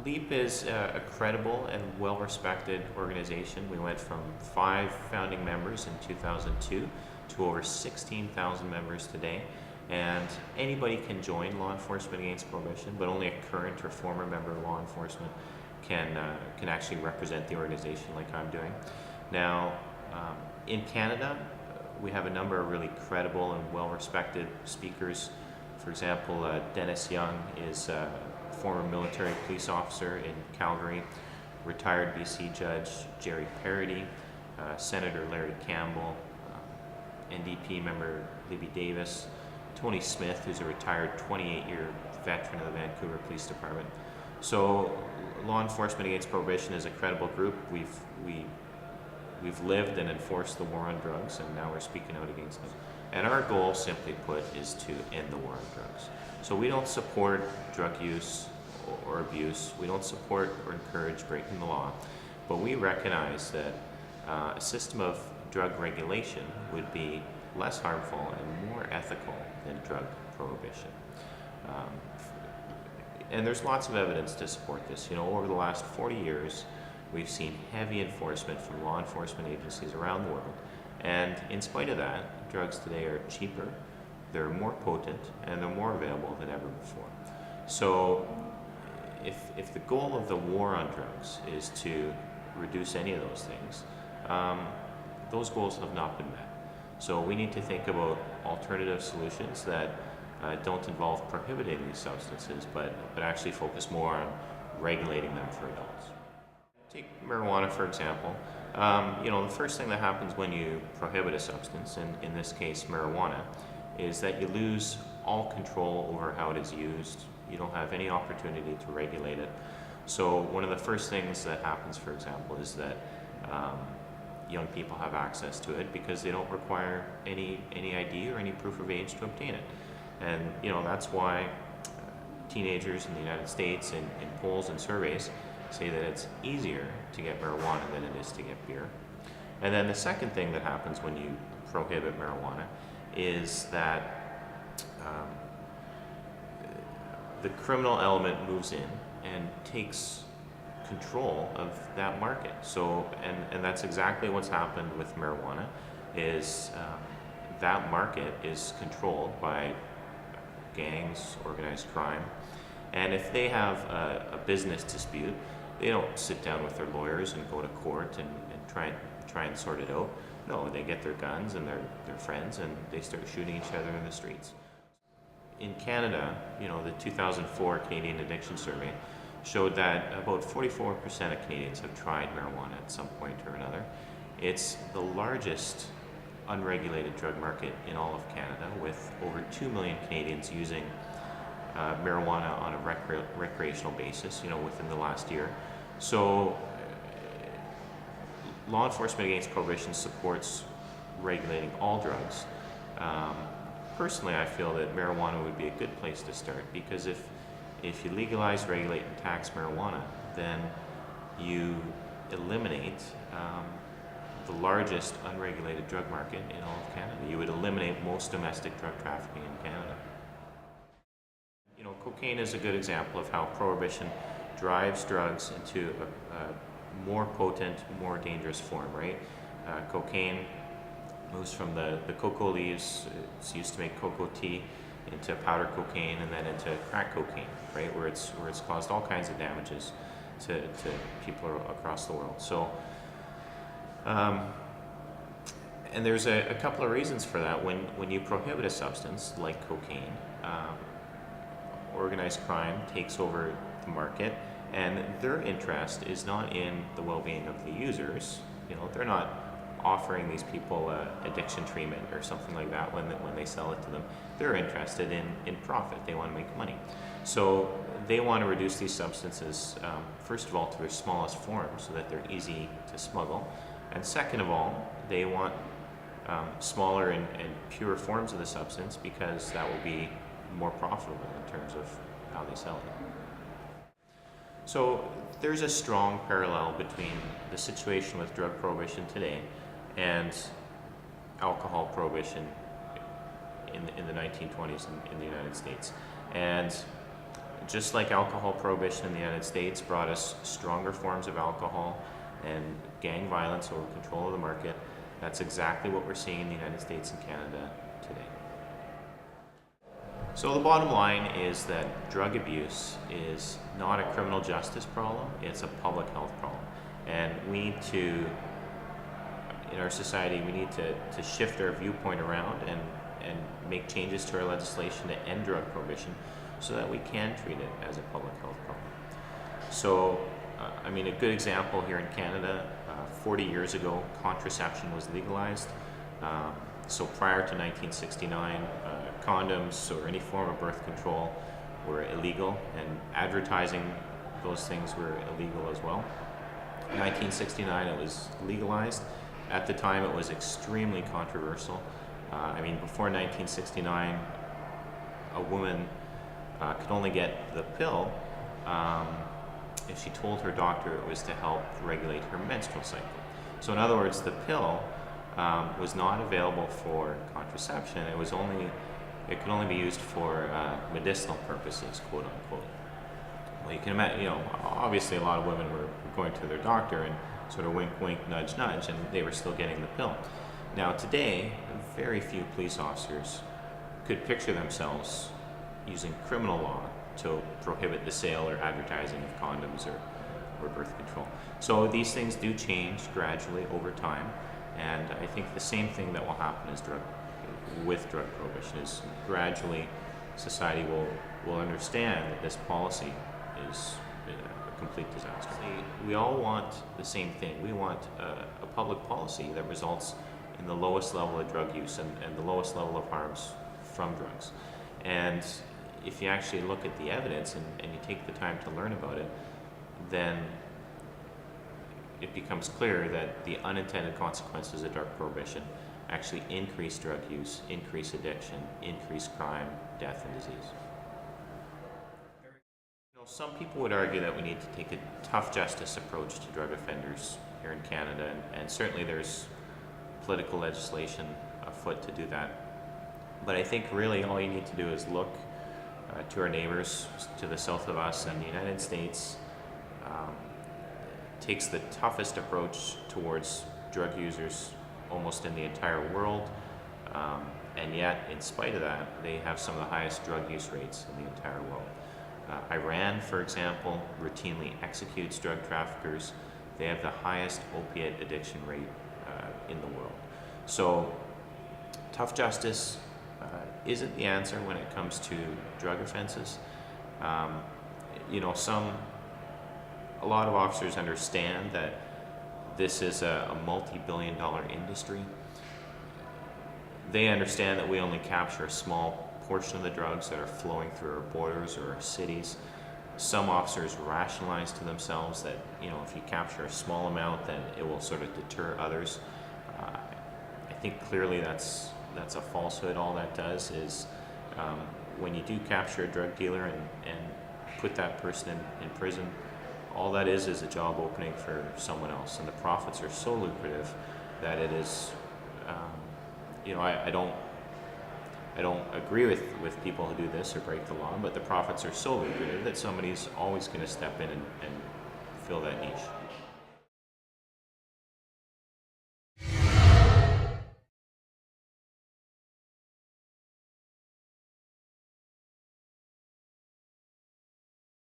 LEAP is a credible and well-respected organization. We went from 5 founding members in 2002 to over 16,000 members today. And anybody can join Law Enforcement Against Prohibition, but only a current or former member of law enforcement can actually represent the organization like I'm doing. Now, in Canada, we have a number of really credible and well-respected speakers. For example, Dennis Young is a former military police officer in Calgary, retired BC Judge Jerry Parody, Senator Larry Campbell, NDP member Libby Davis, Tony Smith, who's a retired 28-year veteran of the Vancouver Police Department. So Law Enforcement Against Prohibition is a credible group. We've lived and enforced the war on drugs, and now we're speaking out against them. And our goal, simply put, is to end the war on drugs. So we don't support drug use or abuse. We don't support or encourage breaking the law. But we recognize that a system of drug regulation would be less harmful and more ethical than drug prohibition. And there's lots of evidence to support this. You know, over the last 40 years, we've seen heavy enforcement from law enforcement agencies around the world. And in spite of that, drugs today are cheaper, they're more potent, and they're more available than ever before. So if the goal of the war on drugs is to reduce any of those things, those goals have not been met. So we need to think about alternative solutions that don't involve prohibiting these substances, but actually focus more on regulating them for adults. Take marijuana, for example. You know, the first thing that happens when you prohibit a substance, and in this case marijuana, is that you lose all control over how it is used. You don't have any opportunity to regulate it. So one of the first things that happens, for example, is that young people have access to it because they don't require any ID or any proof of age to obtain it. And you know, that's why teenagers in the United States in polls and surveys say that it's easier to get marijuana than it is to get beer. And then the second thing that happens when you prohibit marijuana is that the criminal element moves in and takes control of that market. So, and that's exactly what's happened with marijuana, is that market is controlled by gangs, organized crime, and if they have a business dispute, they don't sit down with their lawyers and go to court and try and sort it out. No, they get their guns and their friends and they start shooting each other in the streets. In Canada, you know, the 2004 Canadian Addiction Survey showed that about 44% of Canadians have tried marijuana at some point or another. It's the largest unregulated drug market in all of Canada, with over 2 million Canadians using marijuana on a recreational basis, you know, within the last year. So Law Enforcement Against Prohibition supports regulating all drugs. Personally, I feel that marijuana would be a good place to start, because if you legalize, regulate, and tax marijuana, then you eliminate the largest unregulated drug market in all of Canada. You would eliminate most domestic drug trafficking in Canada. You know, cocaine is a good example of how prohibition drives drugs into a more potent, more dangerous form, right? Cocaine moves from the cocoa leaves, it's used to make cocoa tea, into powder cocaine, and then into crack cocaine, right? Where it's caused all kinds of damages to people across the world. So, and there's a couple of reasons for that. When you prohibit a substance like cocaine, organized crime takes over the market, and their interest is not in the well-being of the users. You know, they're not offering these people addiction treatment or something like that when they sell it to them. They're interested in profit. They want to make money. So they want to reduce these substances, first of all, to their smallest form so that they're easy to smuggle. And second of all, they want smaller and pure forms of the substance, because that will be more profitable in terms of how they sell it. So there's a strong parallel between the situation with drug prohibition today and alcohol prohibition in the 1920s in the United States. And just like alcohol prohibition in the United States brought us stronger forms of alcohol and gang violence over control of the market, that's exactly what we're seeing in the United States and Canada today. So the bottom line is that drug abuse is not a criminal justice problem, it's a public health problem. And we need to, in our society, we need to shift our viewpoint around and make changes to our legislation to end drug prohibition so that we can treat it as a public health problem. So, I mean, a good example here in Canada, 40 years ago, contraception was legalized. So prior to 1969, condoms or any form of birth control were illegal, and advertising those things were illegal as well. In 1969, it was legalized. At the time, it was extremely controversial. I mean, before 1969, a woman could only get the pill if she told her doctor it was to help regulate her menstrual cycle. So in other words, the pill was not available for contraception. It could only be used for medicinal purposes, quote unquote. Well, you can imagine, obviously a lot of women were going to their doctor and sort of wink, wink, nudge, nudge, and they were still getting the pill. Now today, very few police officers could picture themselves using criminal law to prohibit the sale or advertising of condoms or birth control. So these things do change gradually over time, and I think the same thing that will happen with drug prohibition is gradually society will understand that this policy is a complete disaster. We all want the same thing. We want a public policy that results in the lowest level of drug use and the lowest level of harms from drugs. And if you actually look at the evidence and you take the time to learn about it, then it becomes clear that the unintended consequences of drug prohibition actually increase drug use, increase addiction, increase crime, death, and disease. Some people would argue that we need to take a tough justice approach to drug offenders here in Canada, and certainly there's political legislation afoot to do that. But I think really all you need to do is look to our neighbors to the south of us, and the United States takes the toughest approach towards drug users almost in the entire world, and yet in spite of that they have some of the highest drug use rates in the entire world. Iran, for example, routinely executes drug traffickers. They have the highest opiate addiction rate in the world. So tough justice isn't the answer when it comes to drug offenses. A lot of officers understand that this is a multi-billion-dollar industry. They understand that we only capture a small portion of the drugs that are flowing through our borders or our cities. Some officers rationalize to themselves that if you capture a small amount, then it will sort of deter others. I think clearly that's a falsehood. All that does is when you do capture a drug dealer and put that person in prison, all that is a job opening for someone else, and the profits are so lucrative that it is. I don't agree with people who do this or break the law, but the profits are so lucrative that somebody's always going to step in and fill that niche.